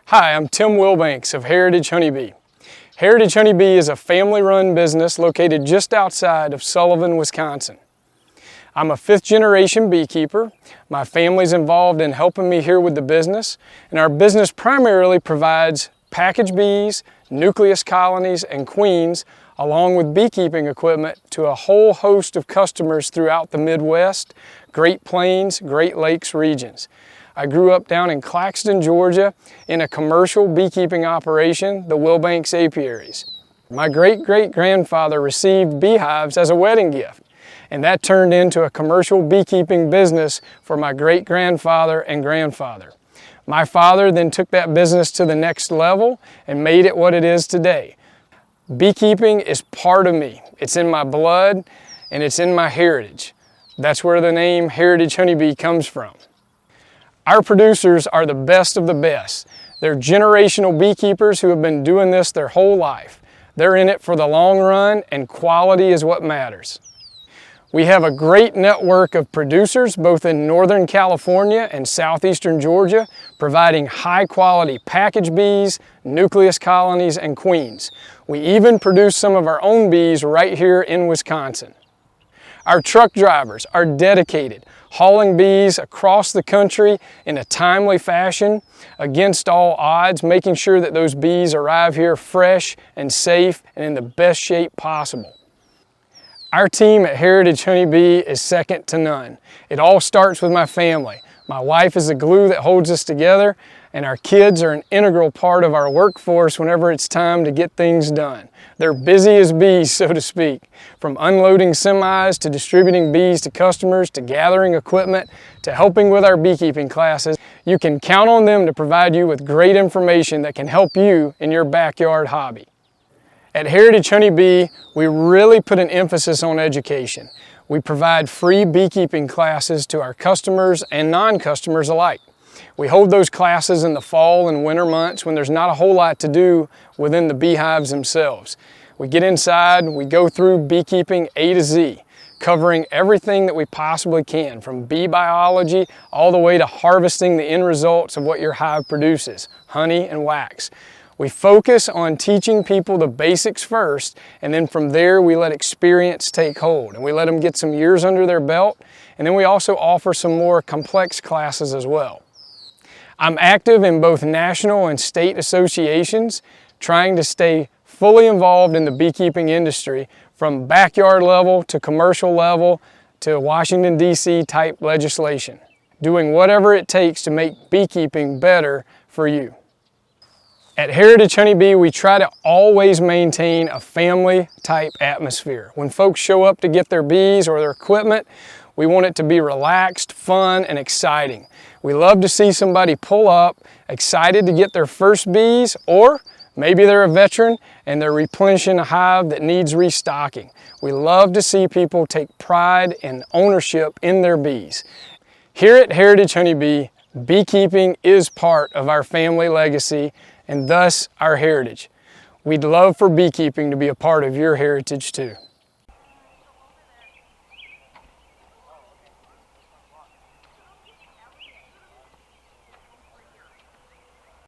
Hi, I'm Tim Wilbanks of Heritage Honeybee. Heritage Honeybee is a family-run business located just outside of Sullivan, Wisconsin. I'm a fifth-generation beekeeper. My family's involved in helping me here with the business, and our business primarily provides package bees, nucleus colonies, and queens, along with beekeeping equipment to a whole host of customers throughout the Midwest, Great Plains, Great Lakes regions. I grew up down in Claxton, Georgia in a commercial beekeeping operation, the Wilbanks Apiaries. My great-great-grandfather received beehives as a wedding gift, and that turned into a commercial beekeeping business for my great-grandfather and grandfather. My father then took that business to the next level and made it what it is today. Beekeeping is part of me. It's in my blood and it's in my heritage. That's where the name Heritage Honeybee comes from. Our producers are the best of the best. They're generational beekeepers who have been doing this their whole life. They're in it for the long run, and quality is what matters. We have a great network of producers both in Northern California and Southeastern Georgia, providing high-quality package bees, nucleus colonies, and queens. We even produce some of our own bees right here in Wisconsin. Our truck drivers are dedicated, hauling bees across the country in a timely fashion, against all odds, making sure that those bees arrive here fresh and safe and in the best shape possible. Our team at Heritage Honeybee is second to none. It all starts with my family. My wife is the glue that holds us together, and our kids are an integral part of our workforce whenever it's time to get things done. They're busy as bees, so to speak. From unloading semis to distributing bees to customers to gathering equipment to helping with our beekeeping classes, you can count on them to provide you with great information that can help you in your backyard hobby. At Heritage Honeybee, we really put an emphasis on education. We provide free beekeeping classes to our customers and non-customers alike. We hold those classes in the fall and winter months when there's not a whole lot to do within the beehives themselves. We get inside, we go through beekeeping A to Z, covering everything that we possibly can, from bee biology all the way to harvesting the end results of what your hive produces, honey and wax. We focus on teaching people the basics first, and then from there we let experience take hold, and we let them get some years under their belt, and then we also offer some more complex classes as well. I'm active in both national and state associations, trying to stay fully involved in the beekeeping industry from backyard level to commercial level to Washington, D.C. type legislation, doing whatever it takes to make beekeeping better for you. At Heritage Honeybee, we try to always maintain a family-type atmosphere. When folks show up to get their bees or their equipment, we want it to be relaxed, fun, and exciting. We love to see somebody pull up, excited to get their first bees, or maybe they're a veteran and they're replenishing a hive that needs restocking. We love to see people take pride and ownership in their bees. Here at Heritage Honeybee, beekeeping is part of our family legacy and thus our heritage. We'd love for beekeeping to be a part of your heritage too.